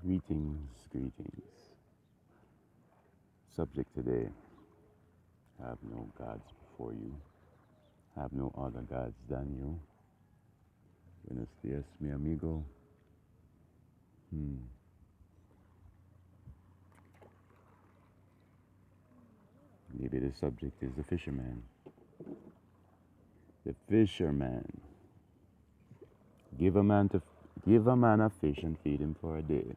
Greetings. Subject today: have no gods before you, have no other gods than you. Buenos dias, mi amigo. Maybe the subject is the fisherman. The fisherman. Give a man a fish and feed him for a day.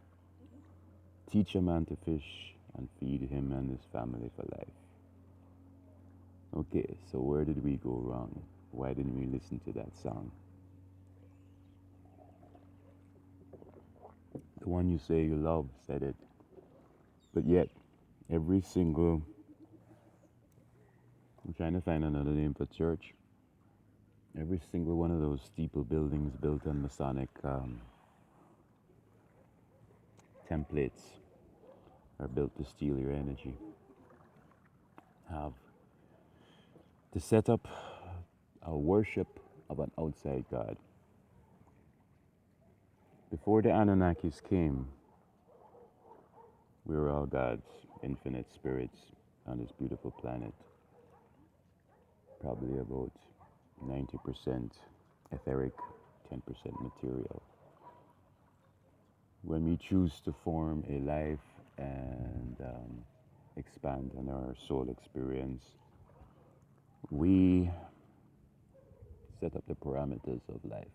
Teach a man to fish and feed him and his family for life. Okay, so where did we go wrong? Why didn't we listen to that song? The one you say you love said it. But yet, I'm trying to find another name for church. Every single one of those steeple buildings built on Masonic templates are built to steal your energy. Have to set up a worship of an outside god. Before the Anunnakis came, we were all gods, infinite spirits on this beautiful planet. Probably about 90% etheric, 10% material. When we choose to form a life and expand on our soul experience, we set up the parameters of life.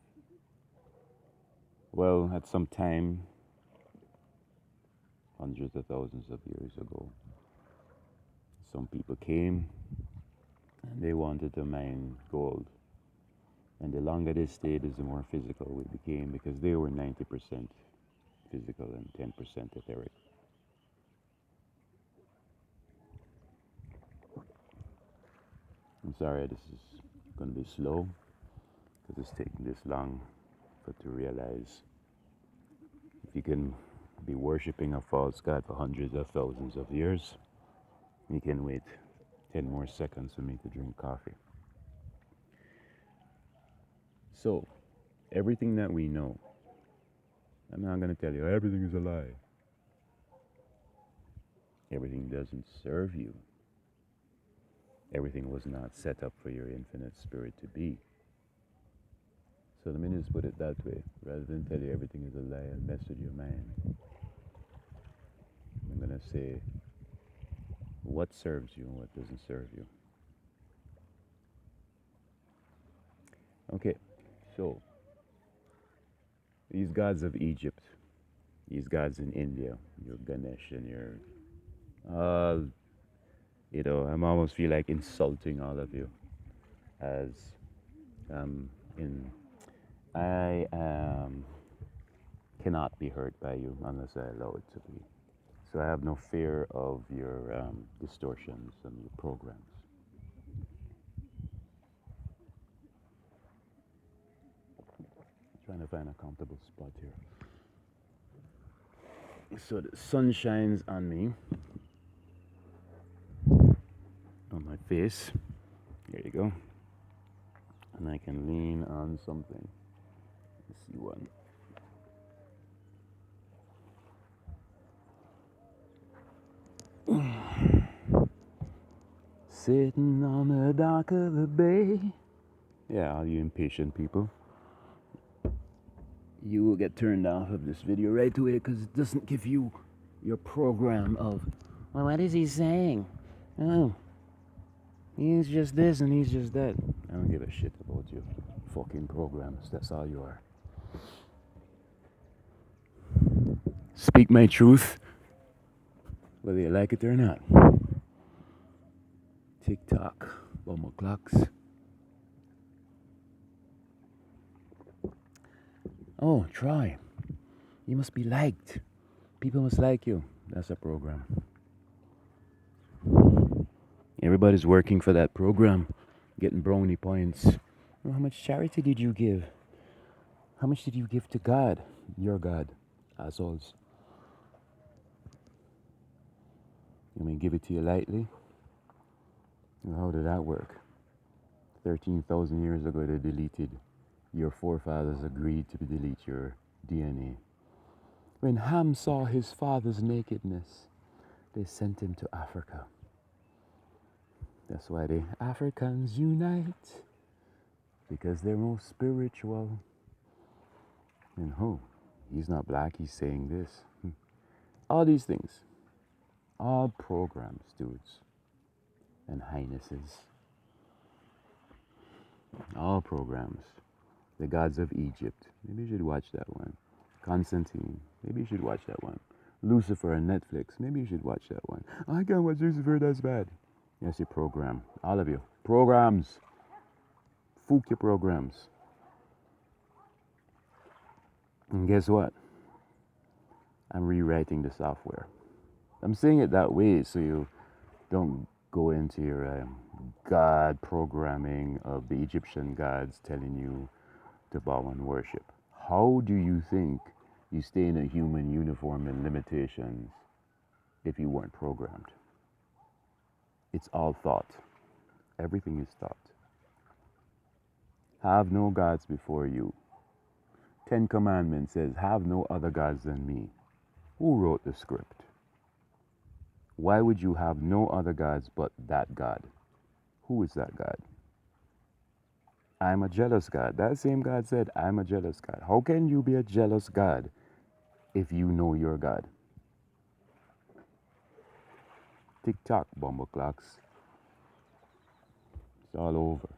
Well, at some time, hundreds of thousands of years ago, some people came and they wanted to mine gold. And the longer they stayed, the more physical we became, because they were 90% physical and 10% etheric. I'm sorry, this is going to be slow, because it's taking this long to realize if you can be worshipping a false god for hundreds of thousands of years, you can wait 10 more seconds for me to drink coffee. So, everything that we know, I'm not going to tell you everything is a lie. Everything doesn't serve you. Everything was not set up for your infinite spirit to be. So let me just put it that way. Rather than tell you everything is a lie and mess with your mind, I'm going to say what serves you and what doesn't serve you. Okay, so these gods of Egypt, these gods in India, your Ganesh and your, I almost feel like insulting all of you, as I cannot be hurt by you unless I allow it to be. So I have no fear of your distortions and your programs. Trying to find a comfortable spot here. So the sun shines on me, on my face. There you go. And I can lean on something. Let's see one. Sitting on the dock of the bay. Yeah, all you impatient people. You will get turned off of this video right away because it doesn't give you your program of, well, what is he saying? Oh, he's just this and he's just that. I don't give a shit about your fucking programs. That's all you are. Speak my truth, whether you like it or not. TikTok, bomb clocks. Oh, try. You must be liked. People must like you. That's a program. Everybody's working for that program, getting brownie points. Well, how much charity did you give? How much did you give to God, your God, assholes? You may give it to you lightly? Well, how did that work? 13,000 years ago, they deleted. Your forefathers agreed to delete your DNA. When Ham saw his father's nakedness, they sent him to Africa. That's why the Africans unite, because they're more spiritual. And who? He's not black, he's saying this. All these things, all programs, dudes and highnesses. All programs. The Gods of Egypt. Maybe you should watch that one. Constantine. Maybe you should watch that one. Lucifer on Netflix. Maybe you should watch that one. I can't watch Lucifer, that's bad. Yes, your program. All of you. Programs. Fook your programs. And guess what? I'm rewriting the software. I'm saying it that way so you don't go into your God programming of the Egyptian gods telling you to bow and worship. How do you think you stay in a human uniform and limitations if you weren't programmed? It's all thought. Everything is thought. Have no gods before you. 10 Commandments says, have no other gods than me. Who wrote the script? Why would you have no other gods but that God? Who is that God? I'm a jealous God. That same God said, I'm a jealous God. How can you be a jealous God if you know your God? Tick tock, bumble clocks. It's all over.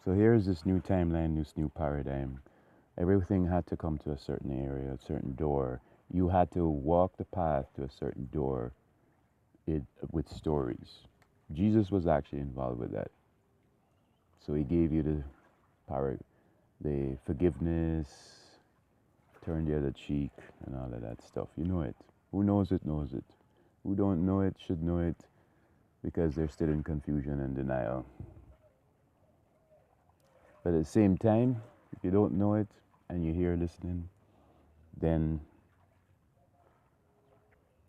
So here's this new timeline, this new paradigm. Everything had to come to a certain area, a certain door. You had to walk the path to a certain door with stories. Jesus was actually involved with that. So he gave you the forgiveness, turn the other cheek, and all of that stuff. You know it. Who knows it, knows it. Who don't know it should know it because they're still in confusion and denial. But at the same time, if you don't know it and you're here listening, then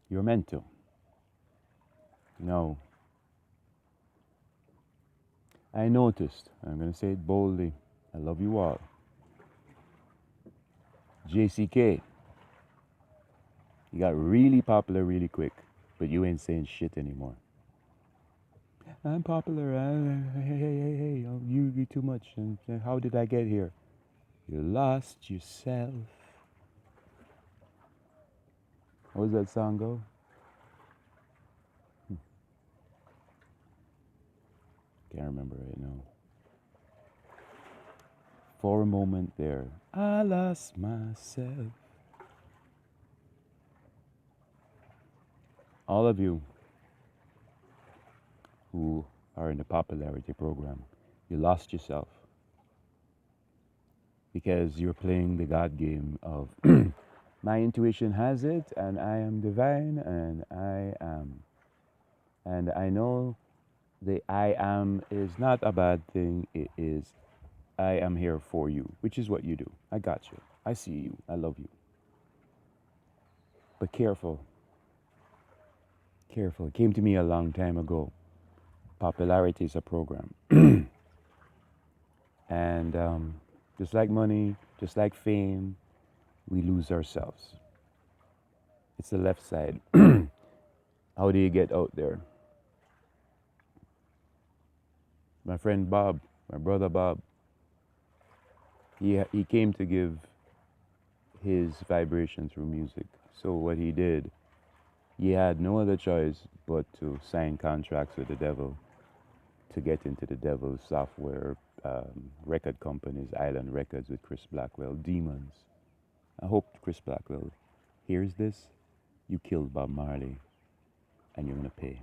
you're meant to. No. I noticed, I'm going to say it boldly, I love you all. JCK, you got really popular really quick, but you ain't saying shit anymore. I'm popular. Hey, you too much. And how did I get here? You lost yourself. How does that song go? Can't remember right now. For a moment there, I lost myself. All of you who are in the popularity program, you lost yourself because you're playing the God game of my intuition has it, and I am divine, and I am. And I know the I am is not a bad thing. It is I am here for you, which is what you do. I got you. I see you. I love you. But careful. Careful. It came to me a long time ago. Popularity is a program. And just like money, just like fame, we lose ourselves. It's the left side. How do you get out there? My friend Bob, my brother Bob, he came to give his vibration through music. So what he did, he had no other choice but to sign contracts with the devil to get into the devil's software record companies, Island Records with Chris Blackwell, Demons. I hope Chris Blackwell hears this. You killed Bob Marley and you're going to pay.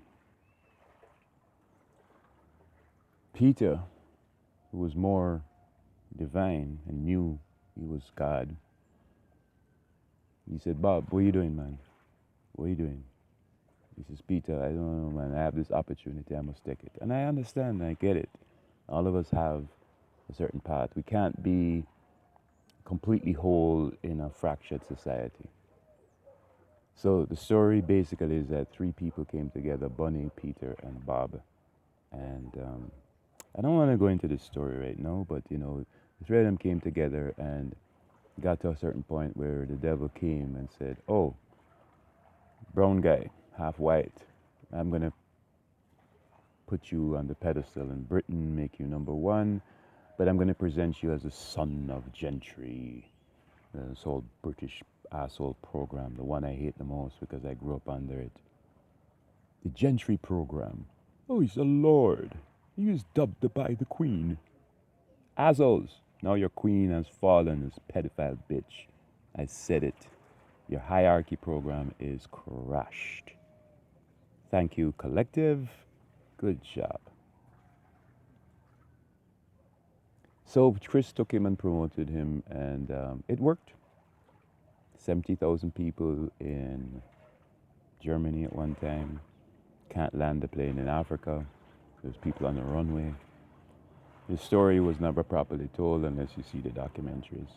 Peter, who was more divine and knew he was God, he said, Bob, what are you doing, man? What are you doing? He says, Peter, I don't know, man. I have this opportunity. I must take it. And I understand. I get it. All of us have a certain path. We can't be completely whole in a fractured society. So the story basically is that three people came together, Bunny, Peter, and Bob. And I don't want to go into this story right now, but, the three of them came together and got to a certain point where the devil came and said, "Oh, brown guy, half white, I'm going to put you on the pedestal in Britain, make you number one, but I'm going to present you as a son of gentry." This whole British asshole program, the one I hate the most because I grew up under it. The gentry program. Oh, he's a lord. He was dubbed by the queen. Assholes. Now your queen has fallen, this pedophile bitch. I said it. Your hierarchy program is crashed. Thank you, collective. Good job. So Chris took him and promoted him, and it worked. 70,000 people in Germany at one time. Can't land the plane in Africa. There's people on the runway. His story was never properly told unless you see the documentaries.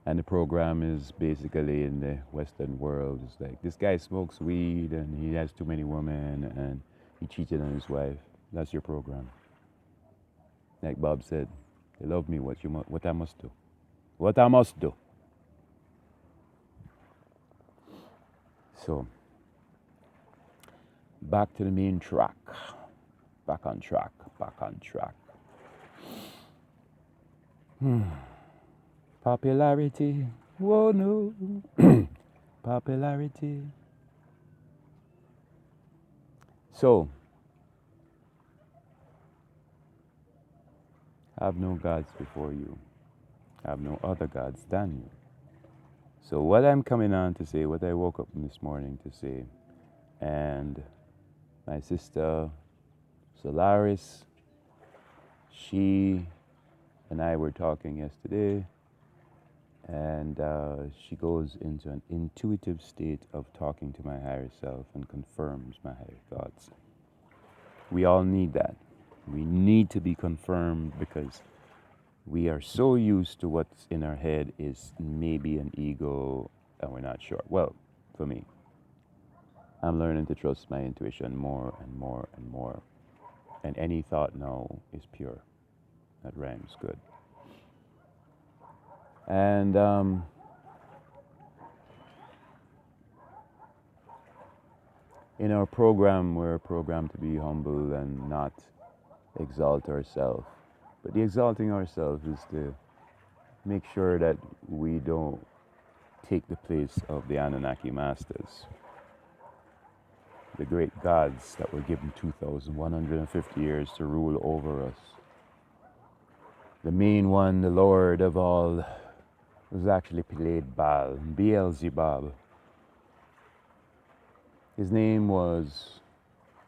And the program is basically in the Western world. It's like, this guy smokes weed and he has too many women and he cheated on his wife. That's your program. Like Bob said, they love me, what I must do. What I must do. So, back to the main track. Back on track. Popularity. Whoa, no. Popularity. So, have no gods before you. Have no other gods than you. So what I'm coming on to say, what I woke up this morning to say, and my sister Solaris, she and I were talking yesterday, and she goes into an intuitive state of talking to my higher self and confirms my higher thoughts. We all need that. We need to be confirmed because we are so used to what's in our head is maybe an ego and we're not sure. Well, for me, I'm learning to trust my intuition more and more and more. And any thought now is pure. That rhymes good. And in our program, we're programmed to be humble and not exalt ourselves. But the exalting ourselves is to make sure that we don't take the place of the Anunnaki masters, the great gods that were given 2,150 years to rule over us. The main one, the Lord of all, was actually played Baal, Beelzebub. His name was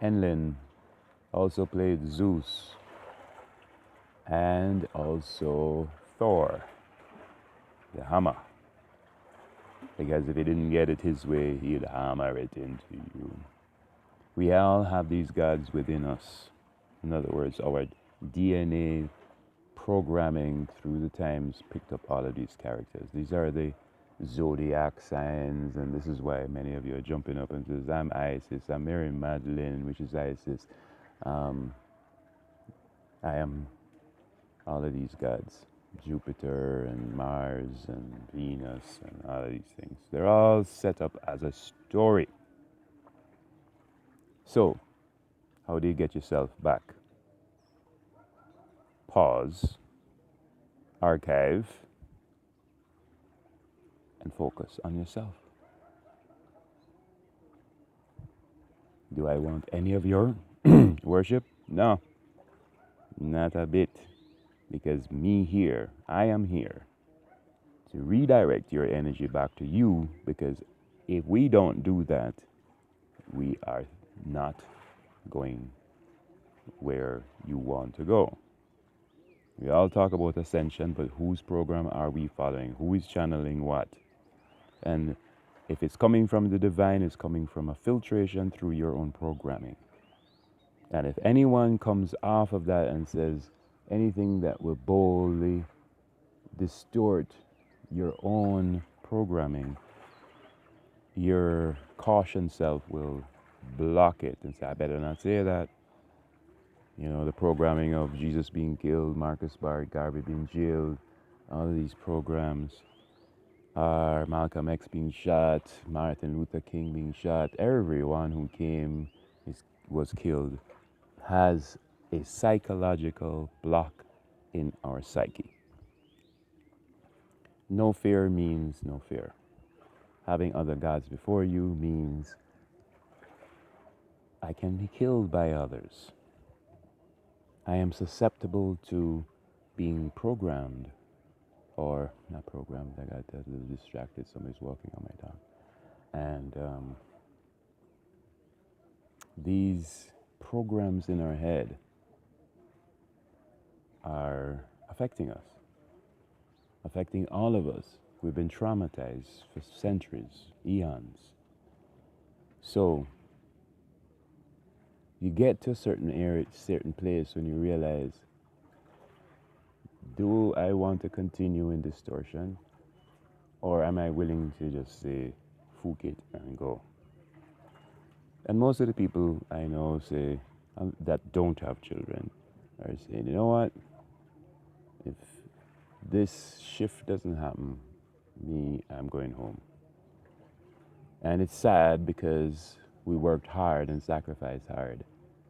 Enlil, also played Zeus, and also Thor, the hammer. Because if he didn't get it his way, he'd hammer it into you. We all have these gods within us. In other words, our DNA programming through the times picked up all of these characters. These are the zodiac signs, and this is why many of you are jumping up and says, I'm Isis, I'm Mary Magdalene, which is Isis. I am all of these gods. Jupiter and Mars and Venus and all of these things. They're all set up as a story. So, how do you get yourself back? Pause, archive, and focus on yourself. Do I want any of your worship? No, not a bit. Because I am here to redirect your energy back to you, because if we don't do that, we are not going where you want to go. We all talk about ascension, but whose program are we following? Who is channeling what? And if it's coming from the divine, it's coming from a filtration through your own programming. And if anyone comes off of that and says anything that will boldly distort your own programming, your caution self will block it and say, I better not say that. You know, the programming of Jesus being killed, Marcus Garvey being jailed, all of these programs are Malcolm X being shot, Martin Luther King being shot, everyone who came was killed, has a psychological block in our psyche. No fear means no fear. Having other gods before you means I can be killed by others. I am susceptible to being programmed, or not programmed, I got a little distracted, somebody's walking on my dog. And these programs in our head are affecting us, affecting all of us. We've been traumatized for centuries, eons. So you get to a certain area, certain place when you realize, do I want to continue in distortion, or am I willing to just say, "Fuck it" and go? And most of the people I know say that don't have children are saying, you know what? If this shift doesn't happen, I'm going home. And it's sad because we worked hard and sacrificed hard.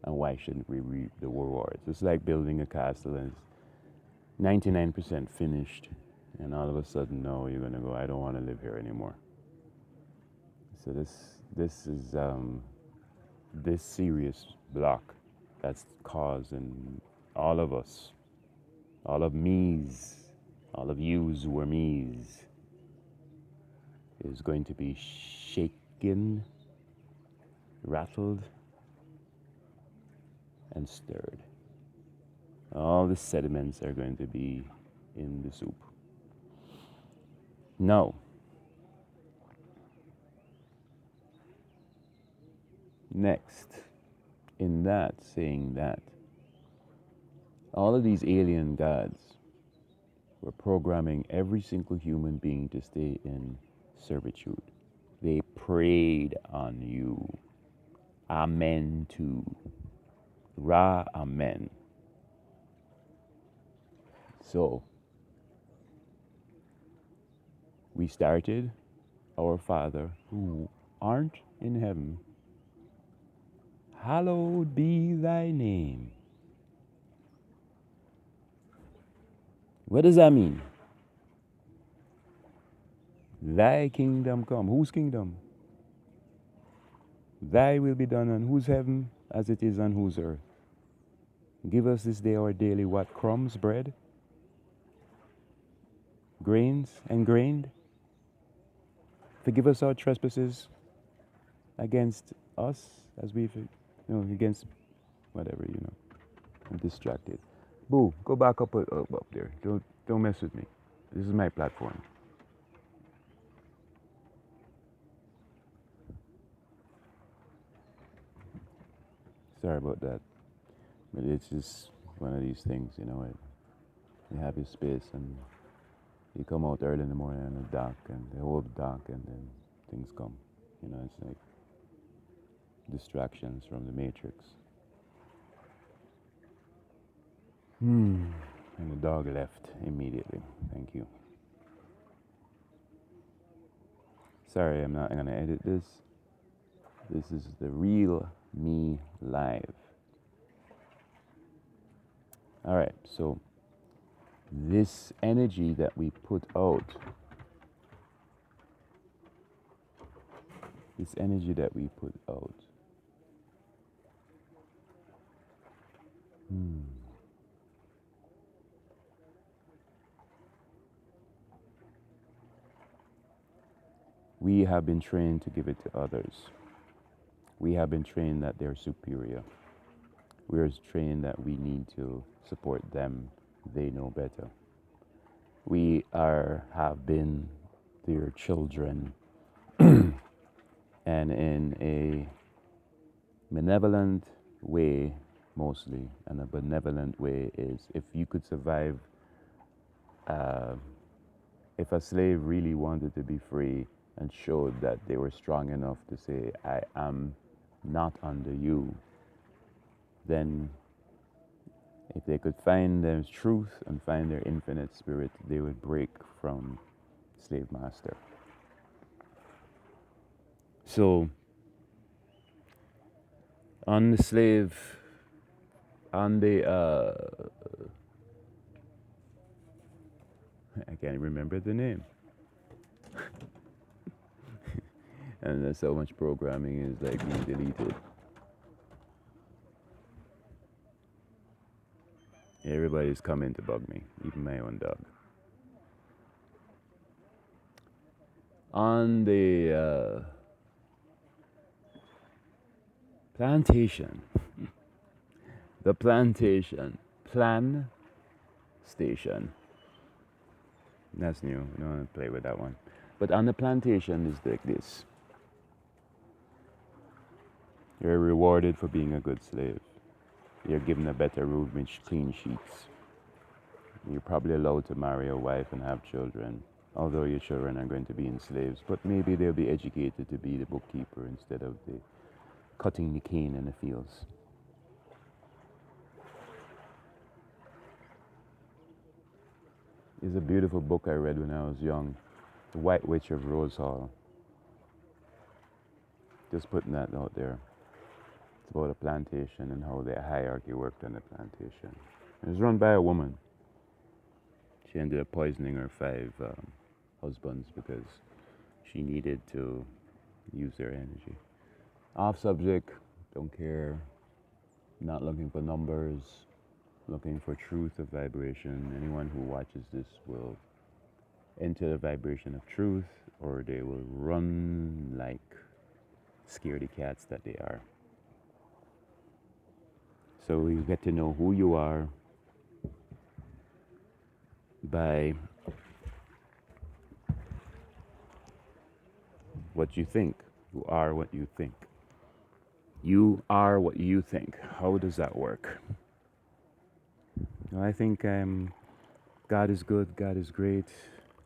And why shouldn't we reap the rewards? It's like building a castle and it's 99% finished. And all of a sudden, no, you're going to go, I don't want to live here anymore. So this is this serious block that's causing all of us, all of me's, all of yous who are me's, is going to be shaken, rattled, and stirred. All the sediments are going to be in the soup. Now, next, in that, saying that, all of these alien gods were programming every single human being to stay in servitude. They preyed on you. Amen to. Ra, amen. So, we started, our Father, who art in heaven, hallowed be thy name. What does that mean? Thy kingdom come. Whose kingdom? Thy will be done on whose heaven as it is on whose earth. Give us this day our daily what? Crumbs, bread? Grains and grained? Forgive us our trespasses against us as we've, against whatever, I'm distracted. Boo, go back up there. Don't mess with me. This is my platform. Sorry about that. But it's just one of these things, you have your space and you come out early in the morning and it's dark and the whole dark and then things come. It's like distractions from the matrix. And the dog left immediately. Thank you. Sorry, I'm not going to edit this. This is the real me live. All right, so this energy that we put out, we have been trained to give it to others. We have been trained that they're superior. We are trained that we need to support them. They know better. We have been their children. And in a benevolent way, mostly, and a benevolent way is if you could survive, if a slave really wanted to be free and showed that they were strong enough to say, I am not under you, then If they could find their truth and find their infinite spirit, they would break from slave master. So, on the slave, on the, I can't remember the name. And there's so much programming is like being deleted. Everybody's coming to bug me, even my own dog. On the plantation, the plantation, plan station. That's new. I don't want to play with that one. But on the plantation is like this. You're rewarded for being a good slave. You're given a better room with clean sheets. You're probably allowed to marry a wife and have children, although your children are going to be enslaved. But maybe they'll be educated to be the bookkeeper instead of the cutting the cane in the fields. It's a beautiful book I read when I was young, The White Witch of Rose Hall. Just putting that out there. It's about a plantation and how the hierarchy worked on the plantation. It was run by a woman. She ended up poisoning her 5 husbands because she needed to use their energy. Off subject, don't care, not looking for numbers, looking for truth of vibration. Anyone who watches this will enter the vibration of truth, or they will run like scaredy cats that they are. So you get to know who you are by what you think. You are what you think. You are what you think. How does that work? Well, I think God is good, God is great.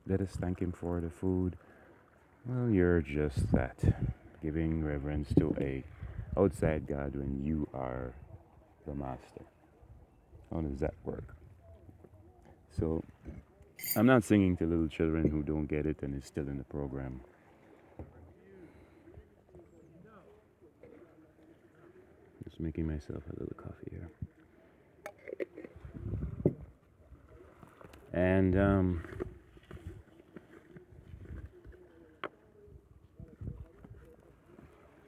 Let us thank Him for the food. Well, you're just that. Giving reverence to a outside God when you are the master. How does that work? So, I'm not singing to little children who don't get it and is still in the program. Just making myself a little coffee here. And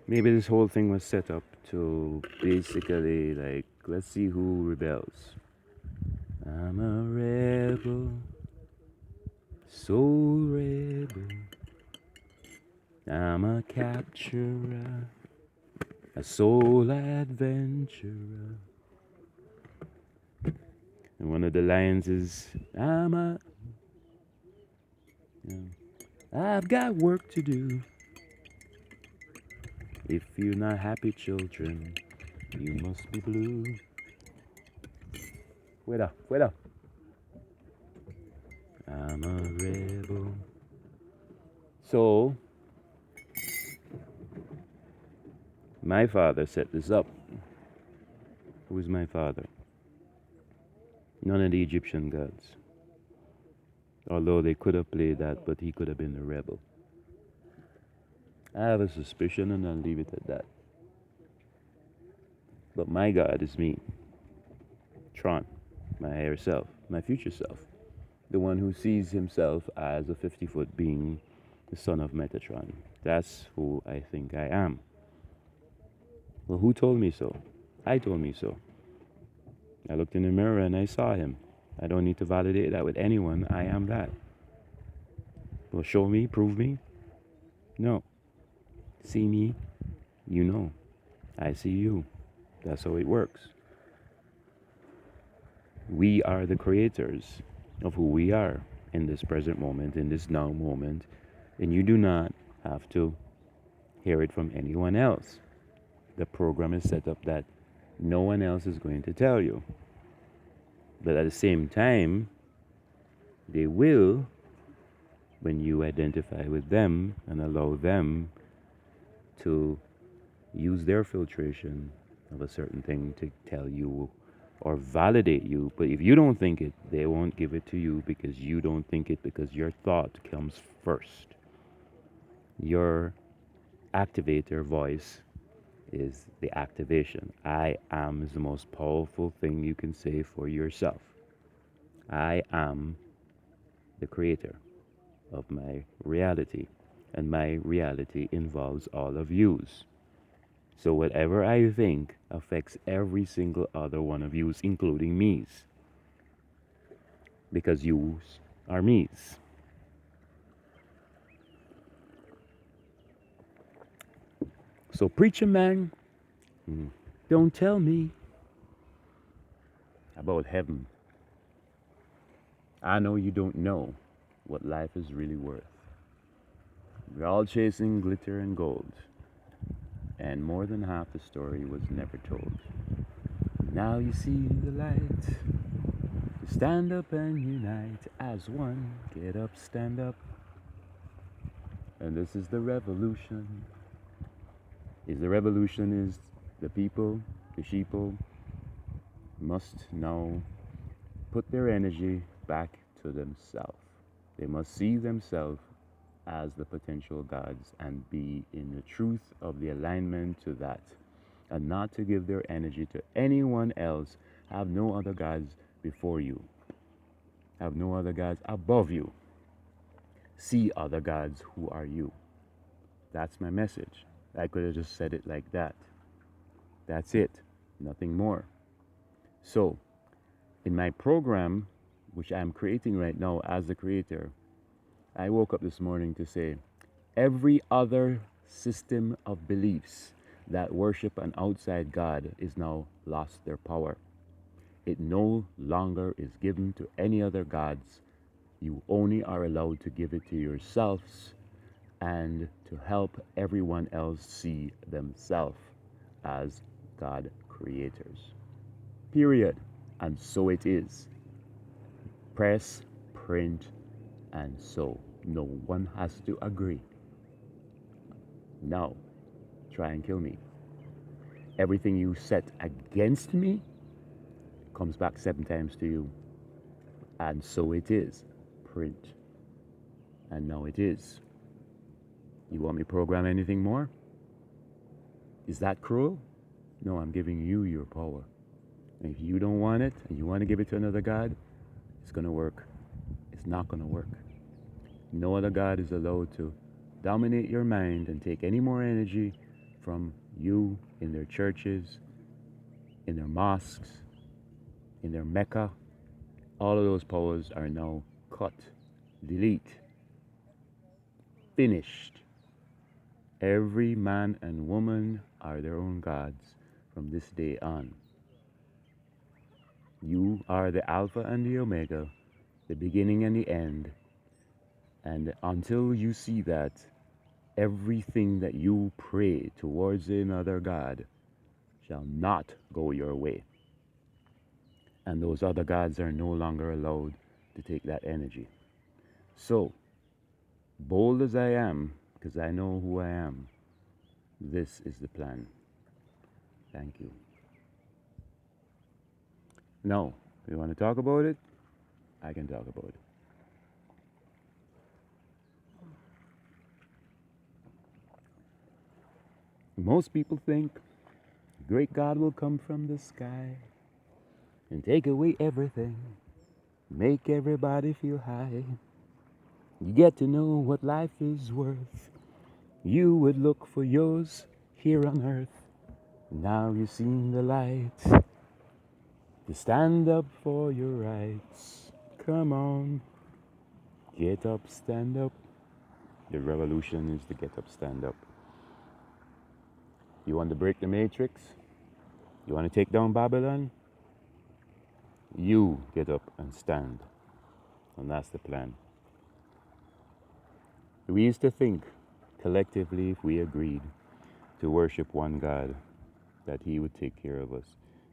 maybe this whole thing was set up to basically like, let's see who rebels. I'm a rebel, soul rebel. I'm a capturer, a soul adventurer. And one of the lines is, I've got work to do. If you're not happy, children, you must be blue. Fuera. I'm a rebel. So, my father set this up. Who is my father? None of the Egyptian gods. Although they could have played that, but he could have been a rebel. I have a suspicion and I'll leave it at that. But my God is me. Tron, my higher self, my future self. The one who sees himself as a 50-foot being, the son of Metatron. That's who I think I am. Well, who told me so? I told me so. I looked in the mirror and I saw him. I don't need to validate that with anyone. I am that. Well, show me, prove me? No. See me, you know. I see you. That's how it works. We are the creators of who we are in this present moment, in this now moment. And you do not have to hear it from anyone else. The program is set up that no one else is going to tell you. But at the same time, they will when you identify with them and allow them to use their filtration of a certain thing to tell you or validate you. But if you don't think it, they won't give it to you because you don't think it, because your thought comes first. Your activator voice is the activation. I am is the most powerful thing you can say for yourself. I am the creator of my reality, and my reality involves all of yous. So whatever I think affects every single other one of yous, including me's, because yous are me's. So preacher man, don't tell me about heaven. I know you don't know what life is really worth. We're all chasing glitter and gold, and more than half the story was never told. Now you see the light. Stand up and unite as one. Get up, stand up. And this is the revolution. The revolution is the people, the sheeple, must now put their energy back to themselves. They must see themselves as the potential gods and be in the truth of the alignment to that, and not to give their energy to anyone else. Have no other gods before you. Have no other gods above you. See other gods who are you. That's my message. I could have just said it like that. That's it. Nothing more. So, in my program, which I'm creating right now as the creator, I woke up this morning to say, every other system of beliefs that worship an outside God is now lost their power. It no longer is given to any other gods. You only are allowed to give it to yourselves and to help everyone else see themselves as God creators. Period. And so it is. Press, print, and so. No one has to agree. Now, try and kill me. Everything you set against me comes back 7 times to you. And so it is. Print. And now it is. You want me to program anything more? Is that cruel? No, I'm giving you your power. And if you don't want it, and you want to give it to another God, it's going to work. It's not going to work. No other God is allowed to dominate your mind and take any more energy from you in their churches, in their mosques, in their Mecca. All of those powers are now cut, delete, finished. Every man and woman are their own gods from this day on. You are the Alpha and the Omega, the beginning and the end. And until you see that, everything that you pray towards another God shall not go your way. And those other gods are no longer allowed to take that energy. So, bold as I am, because I know who I am, this is the plan. Thank you. Now, if you want to talk about it, I can talk about it. Most people think the great God will come from the sky and take away everything, make everybody feel high. You get to know what life is worth. You would look for yours here on earth. Now you've seen the light to stand up for your rights. Come on, get up, stand up. The revolution is to get up, stand up. You want to break the matrix? You want to take down Babylon? You get up and stand. And that's the plan. We used to think, collectively, if we agreed to worship one God, that He would take care of us.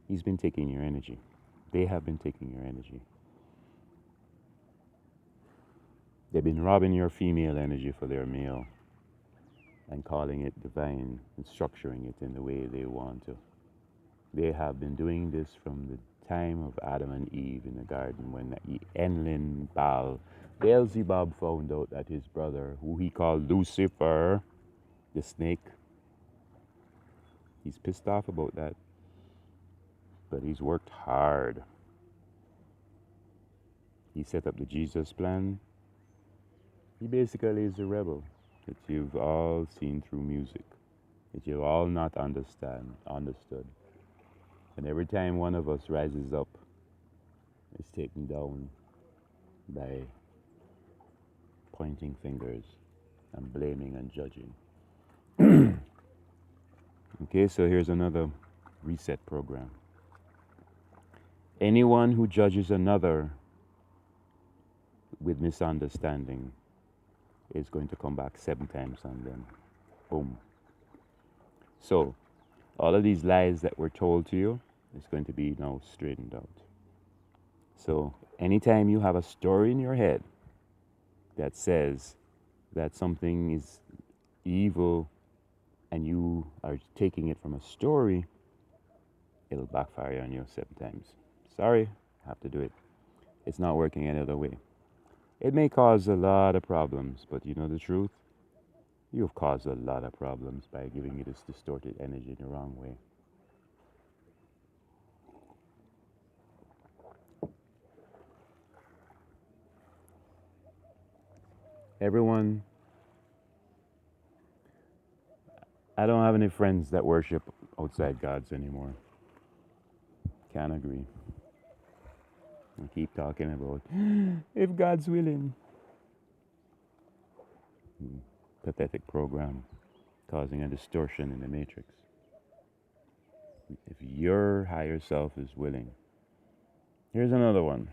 He's been taking your energy. They have been taking your energy. They've been robbing your female energy for their male and calling it divine and structuring it in the way they want to. They have been doing this from the time of Adam and Eve in the garden when Enlil Baal Beelzebub found out that his brother, who he called Lucifer, the snake, he's pissed off about that, but he's worked hard. He set up the Jesus plan. He basically is a rebel that you've all seen through music, that you've all not understood. And every time one of us rises up, it's taken down by pointing fingers and blaming and judging. Okay, so here's another reset program. Anyone who judges another with misunderstanding is going to come back 7 times on them. Boom. So, all of these lies that were told to you is going to be now straightened out. So, anytime you have a story in your head that says that something is evil and you are taking it from a story, it'll backfire on you 7 times. Sorry, I have to do it. It's not working any other way. It may cause a lot of problems, but you know the truth? You've caused a lot of problems by giving it this distorted energy in the wrong way. Everyone, I don't have any friends that worship outside gods anymore. Can't agree. I keep talking about if God's willing. Pathetic program causing a distortion in the matrix. If your higher self is willing. Here's another one.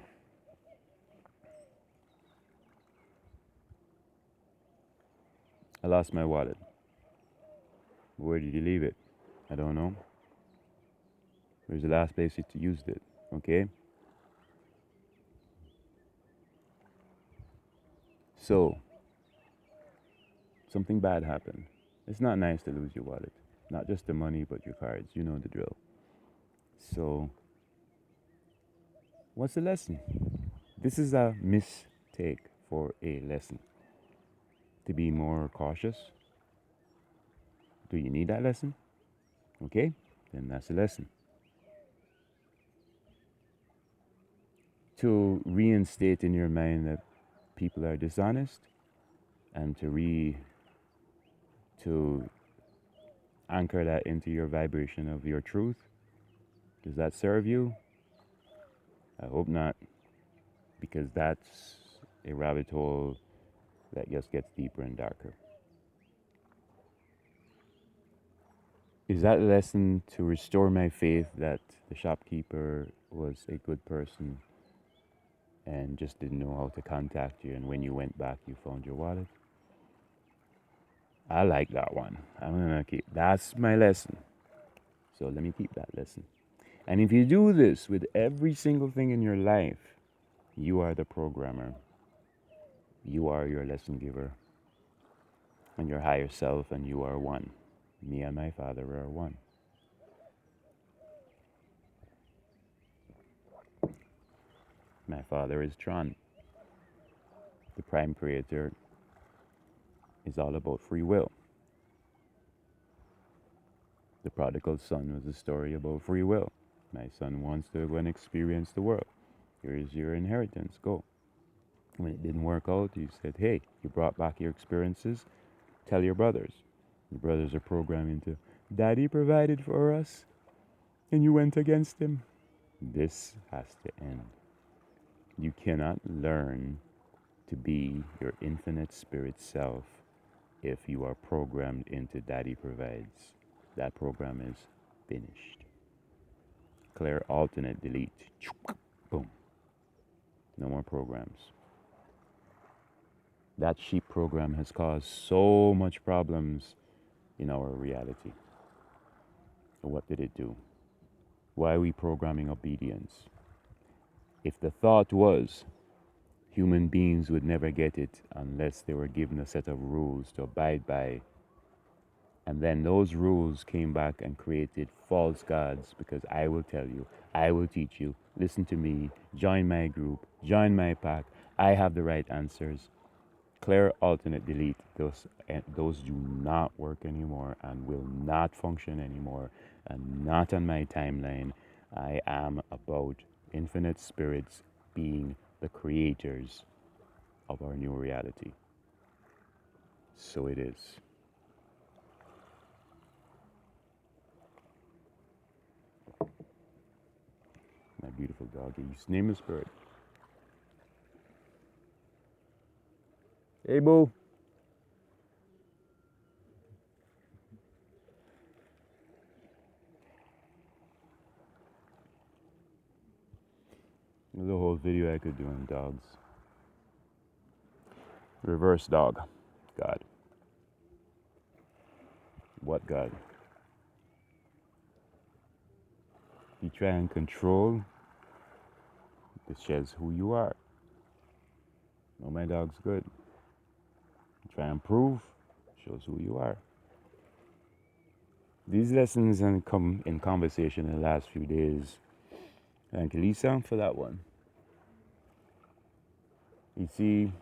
I lost my wallet. Where did you leave it? I don't know. Where's the last place you used it? Okay? So, something bad happened. It's not nice to lose your wallet. Not just the money, but your cards. You know the drill. So, what's the lesson? This is a mistake for a lesson. To be more cautious. Do you need that lesson? Okay, then that's the lesson. To reinstate in your mind that people are dishonest and to anchor that into your vibration of your truth. Does that serve you? I hope not, because that's a rabbit hole that just gets deeper and darker. Is that a lesson to restore my faith that the shopkeeper was a good person and just didn't know how to contact you, and when you went back you found your wallet? I like that one. I'm gonna keep, that's my lesson. So let me keep that lesson. And if you do this with every single thing in your life, you are the programmer. You are your lesson giver. And your higher self, and you are one. Me and my Father are one. My Father is Tron. The Prime Creator is all about free will. The prodigal son was a story about free will. My son wants to go and experience the world. Here is your inheritance, go. When it didn't work out, he said, hey, you brought back your experiences, tell your brothers. The brothers are programmed into, Daddy provided for us, and you went against him. This has to end. You cannot learn to be your infinite spirit self if you are programmed into Daddy provides. That program is finished. Clear, alternate, delete. Boom. No more programs. That sheep program has caused so much problems in our reality. What did it do? Why are we programming obedience? If the thought was human beings would never get it unless they were given a set of rules to abide by, And then those rules came back and created false gods because I will tell you, I will teach you, listen to me, join my group, join my pack, I have the right answers. Clear, alternate, delete. Those do not work anymore and will not function anymore and not on my timeline. I am about infinite spirits being the creators of our new reality. So it is. My beautiful doggy. His name is Bird. Hey, Boo. There's a whole video I could do on dogs. Reverse dog. God. What God? You try and control, it shows who you are. No, my dog's good. You try and prove, shows who you are. These lessons and come in conversation in the last few days. Thank you, Lisa, for that one. You see,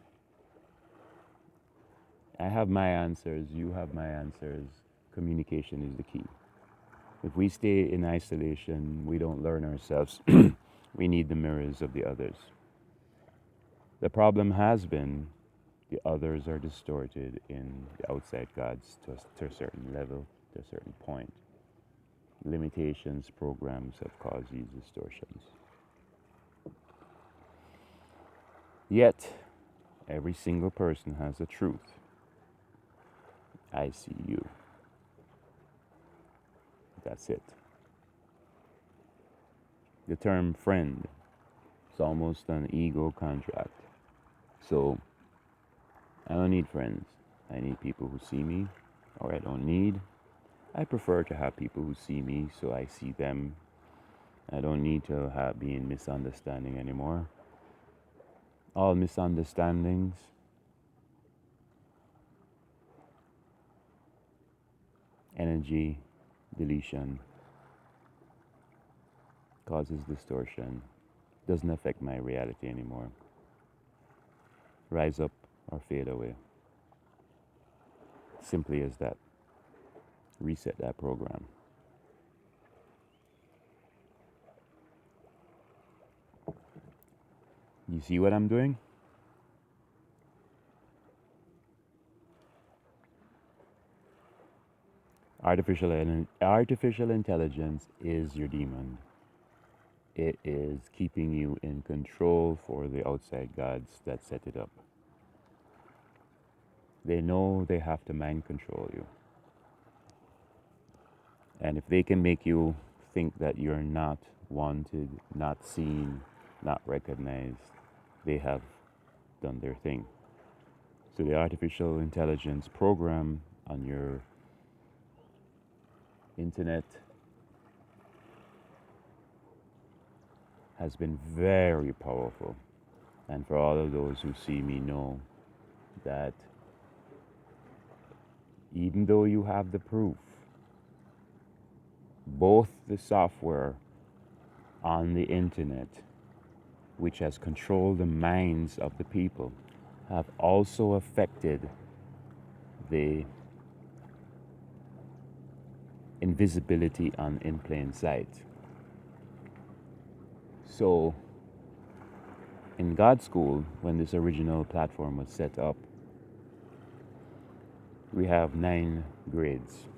I have my answers, you have my answers. Communication is the key. If we stay in isolation, we don't learn ourselves. We need the mirrors of the others. The problem has been the others are distorted in the outside gods to a certain level, to a certain point. Limitations, programs have caused these distortions. Yet, every single person has a truth. I see you. That's it. The term friend is almost an ego contract. So, I don't need friends. I need people who see me, or I don't need. I prefer to have people who see me so I see them. I don't need to be in misunderstanding anymore. All misunderstandings energy deletion causes distortion, doesn't affect my reality anymore. Rise up or fade away. Simply as that. Reset that program. You see what I'm doing? Artificial intelligence is your demon. It is keeping you in control for the outside gods that set it up. They know they have to mind control you. And if they can make you think that you're not wanted, not seen, not recognized, they have done their thing. So the artificial intelligence program on your internet has been very powerful. And for all of those who see me know that even though you have the proof, both the software on the internet, which has controlled the minds of the people, have also affected the invisibility in plain sight. So, in God School, when this original platform was set up, we have 9 grades.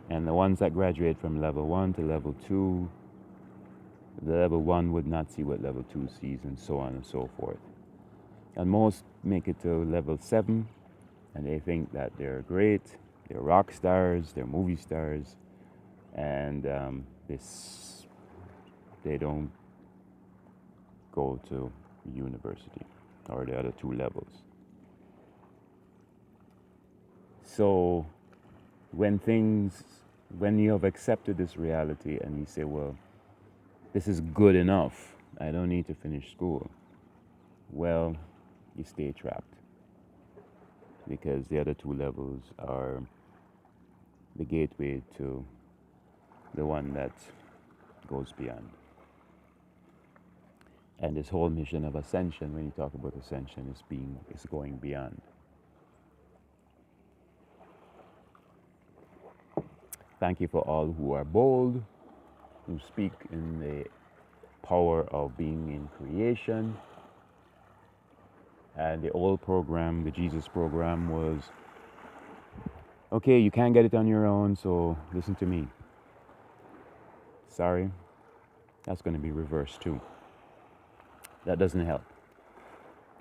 And the ones that graduate from level 1 to level 2, the level 1 would not see what level 2 sees, and so on and so forth. And most make it to level 7, and they think that they're great, they're rock stars, they're movie stars, and they don't go to university or the other 2 levels. So when you have accepted this reality and you say, well, this is good enough, I don't need to finish school, well, you stay trapped. because the other two levels are the gateway to the one that goes beyond. And this whole mission of ascension, when you talk about ascension, is going beyond. Thank you for all who are bold, who speak in the power of being in creation. And the old program, the Jesus program, was, okay, you can't get it on your own, so listen to me. Sorry, that's going to be reversed too. That doesn't help.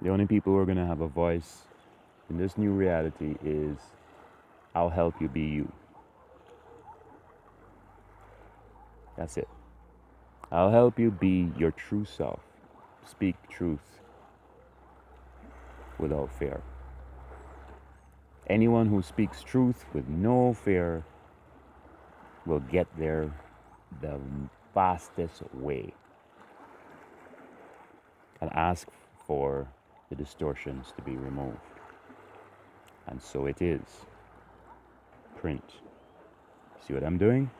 The only people who are going to have a voice in this new reality is, I'll help you be you. That's it. I'll help you be your true self. Speak truth without fear. Anyone who speaks truth with no fear will get there the fastest way and ask for the distortions to be removed. And so it is. Print. See what I'm doing?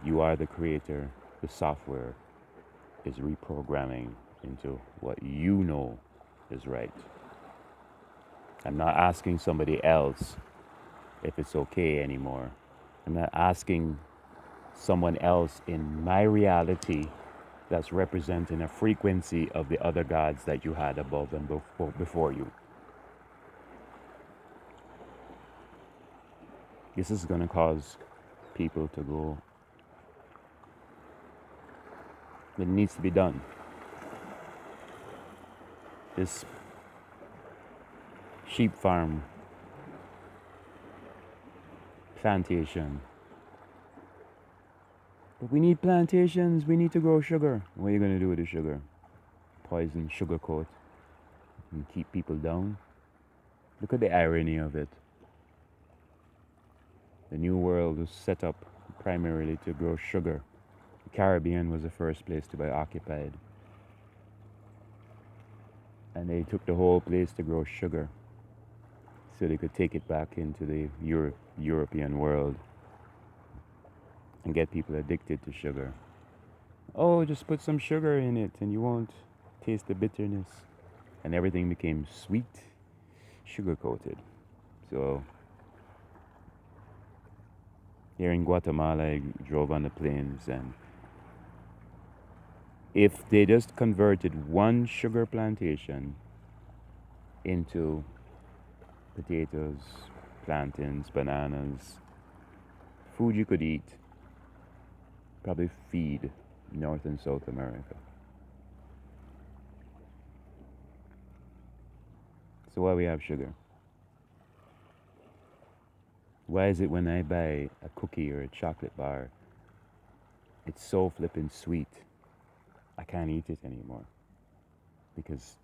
You are the creator. The software is reprogramming into what you know is right. I'm not asking somebody else if it's okay anymore. I'm not asking someone else in my reality that's representing a frequency of the other gods that you had above and before you. This is going to cause people to go, it needs to be done. This sheep farm, plantation. But we need plantations, we need to grow sugar. What are you going to do with the sugar? Poison, sugar coat, and keep people down? Look at the irony of it. The New World was set up primarily to grow sugar. The Caribbean was the first place to be occupied. And they took the whole place to grow sugar so they could take it back into the European world and get people addicted to sugar. Oh, just put some sugar in it and you won't taste the bitterness. And everything became sweet, sugar-coated. So here in Guatemala, I drove on the plains, and if they just converted one sugar plantation into potatoes, plantains, bananas, food you could eat, probably feed North and South America. So why we have sugar? Why is it when I buy a cookie or a chocolate bar, it's so flippin' sweet, I can't eat it anymore? Because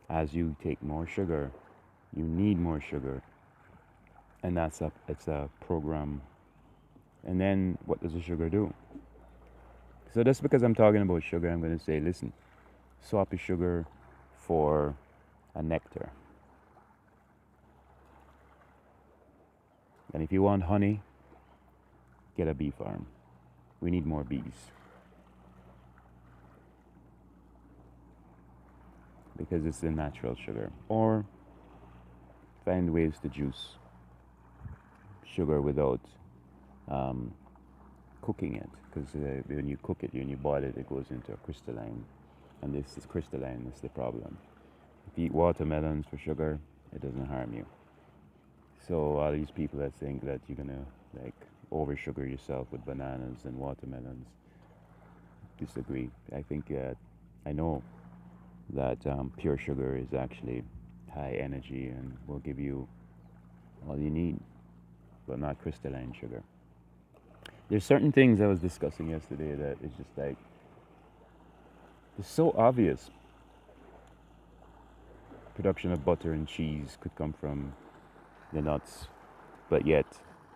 as you take more sugar, you need more sugar. And it's a program. And then what does the sugar do? So just because I'm talking about sugar, I'm going to say, listen, swap your sugar for a nectar. And if you want honey, get a bee farm. We need more bees. Because it's the natural sugar. Or find ways to juice sugar without cooking it. Because when you cook it, when you boil it, it goes into a crystalline. And this is crystalline, that's the problem. If you eat watermelons for sugar, it doesn't harm you. So all these people that think that you're gonna over sugar yourself with bananas and watermelons, disagree. I think I know that pure sugar is actually high energy and will give you all you need, but not crystalline sugar. There's certain things I was discussing yesterday that is just it's so obvious. Production of butter and cheese could come from the nuts, but yet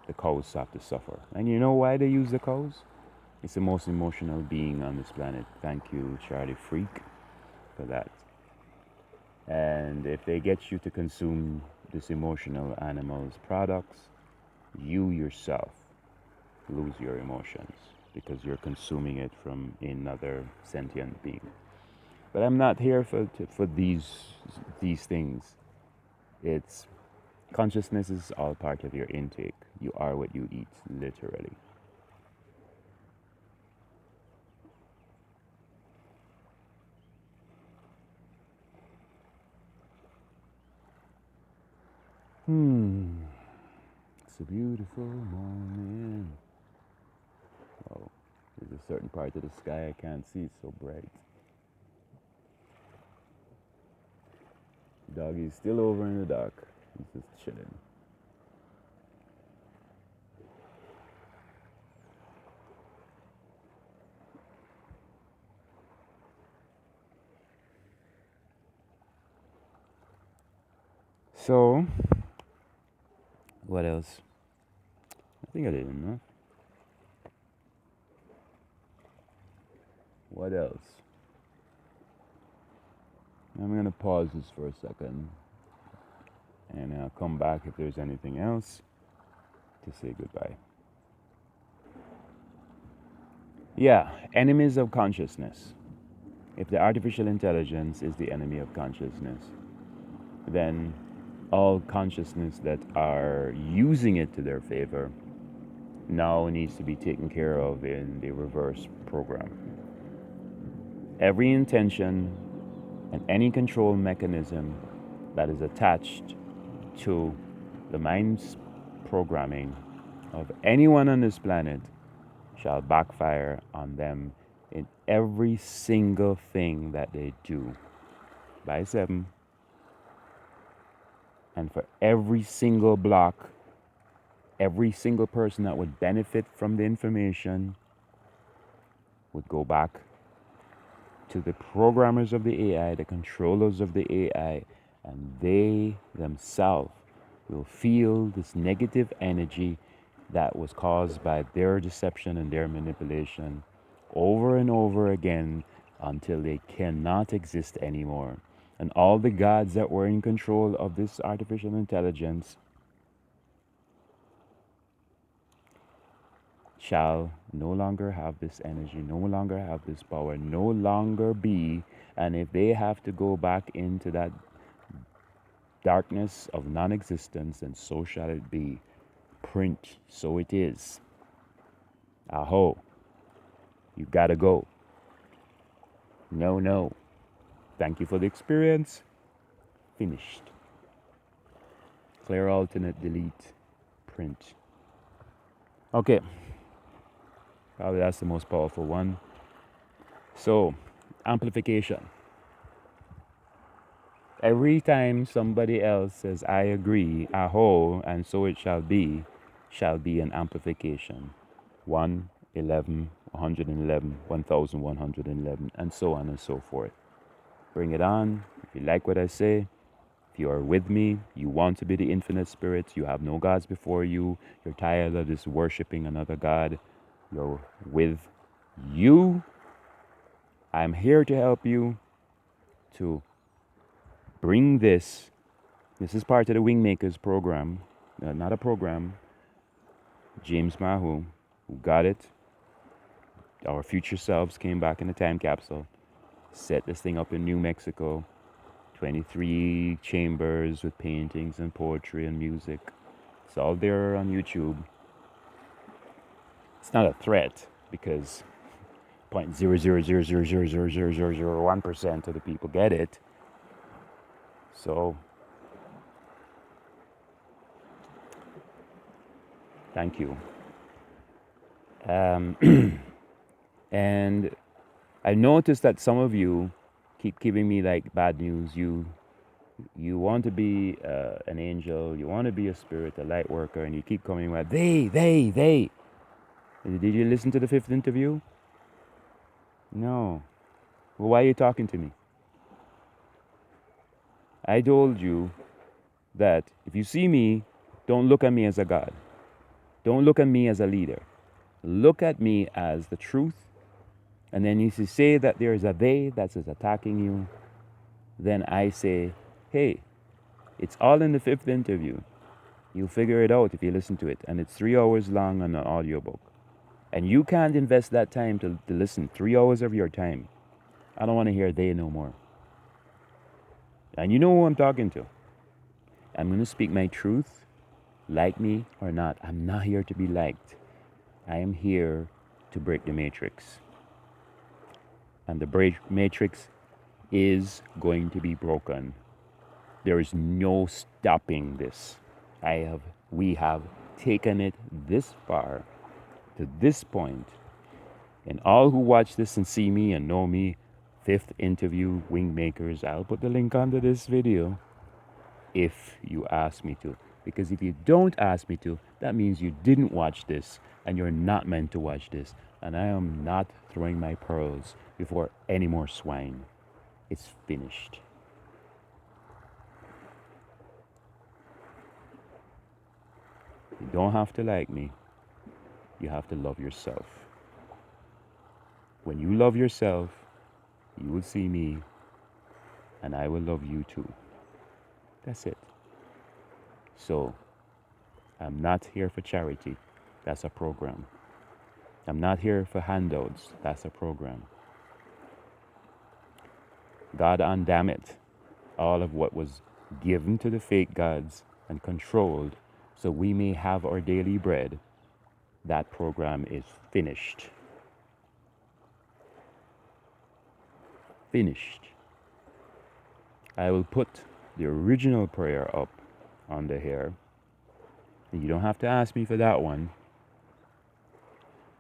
the cows have to suffer. And you know why they use the cows? It's the most emotional being on this planet. Thank you, Charlie Freak, for that. And if they get you to consume this emotional animal's products, you yourself lose your emotions because you're consuming it from another sentient being. But I'm not here for these things. It's consciousness is all part of your intake. You are what you eat, literally. It's a beautiful morning. Oh, there's a certain part of the sky I can't see. It's so bright. Doggy's still over in the dark. He's just chilling. So, what else? I think I did enough. What else? I'm going to pause this for a second and I'll come back if there's anything else to say goodbye. Yeah, enemies of consciousness. If the artificial intelligence is the enemy of consciousness, then all consciousness that are using it to their favor now needs to be taken care of in the reverse program. Every intention and any control mechanism that is attached to the mind's programming of anyone on this planet shall backfire on them in every single thing that they do. By 7. And for every single block, every single person that would benefit from the information would go back to the programmers of the AI, the controllers of the AI, and they themselves will feel this negative energy that was caused by their deception and their manipulation over and over again until they cannot exist anymore. And all the gods that were in control of this artificial intelligence shall no longer have this energy, no longer have this power, no longer be. And if they have to go back into that darkness of non-existence, and so shall it be. Print, so it is. Aho, you gotta go. No, no. Thank you for the experience. Finished. Clear alternate, delete, print. Okay. Probably that's the most powerful one. So, amplification. Every time somebody else says, I agree, aho, and so it shall be an amplification. 1, 11, 111, 1111, and so on and so forth. Bring it on. If you like what I say, if you are with me, you want to be the infinite spirit, you have no gods before you, you're tired of this worshiping another god, you're with you. I'm here to help you to bring this. This is part of the Wingmakers program, not a program. James Mahu, who got it, our future selves came back in a time capsule, set this thing up in New Mexico, 23 chambers with paintings and poetry and music. It's all there on YouTube. It's not a threat because 0.000000001% of the people get it. So, thank you. And I noticed that some of you keep giving me like bad news. You want to be an angel, you want to be a spirit, a light worker, and you keep coming with they. Did you listen to the 5th interview? No. Well, why are you talking to me? I told you that if you see me, don't look at me as a god. Don't look at me as a leader. Look at me as the truth. And then you say that there is a they that is attacking you. then I say, hey, it's all in the 5th interview. You'll figure it out if you listen to it. And it's 3 hours long on an audiobook. And you can't invest that time to listen. 3 hours of your time. I don't want to hear they no more. And you know who I'm talking to. I'm going to speak my truth, like me or not. I'm not here to be liked. I am here to break the matrix. And the matrix is going to be broken. There is no stopping this. We have taken it this far, to this point. And all who watch this and see me and know me, 5th interview, wingmakers, I'll put the link under this video if you ask me to. Because if you don't ask me to, that means you didn't watch this and you're not meant to watch this. And I am not throwing my pearls before any more swine. It's finished. You don't have to like me. You have to love yourself. When you love yourself, you will see me and I will love you too. That's it. So, I'm not here for charity. That's a program. I'm not here for handouts. That's a program. God undamn it. All of what was given to the fake gods and controlled so we may have our daily bread, that program is finished. Finished. I will put the original prayer up under here. And you don't have to ask me for that one.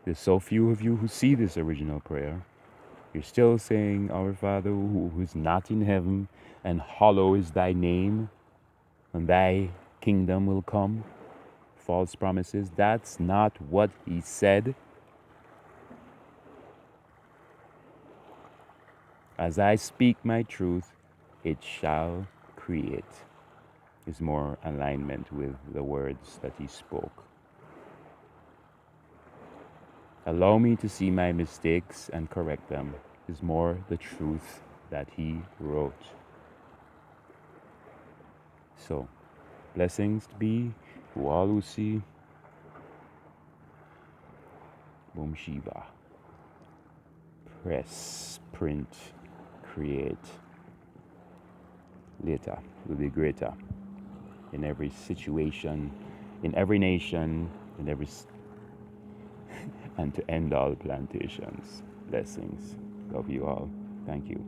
There's so few of you who see this original prayer. You're still saying, Our Father who is not in heaven, and hallowed is thy name, and thy kingdom will come. False promises. That's not what he said. As I speak my truth, it shall create. Is more alignment with the words that he spoke. Allow me to see my mistakes and correct them is more the truth that he wrote. So, blessings be to all who see. Boom Shiva. Press, print, create. Later will be greater. In every situation, in every nation, in every and to end all plantations. Blessings. Love you all. Thank you.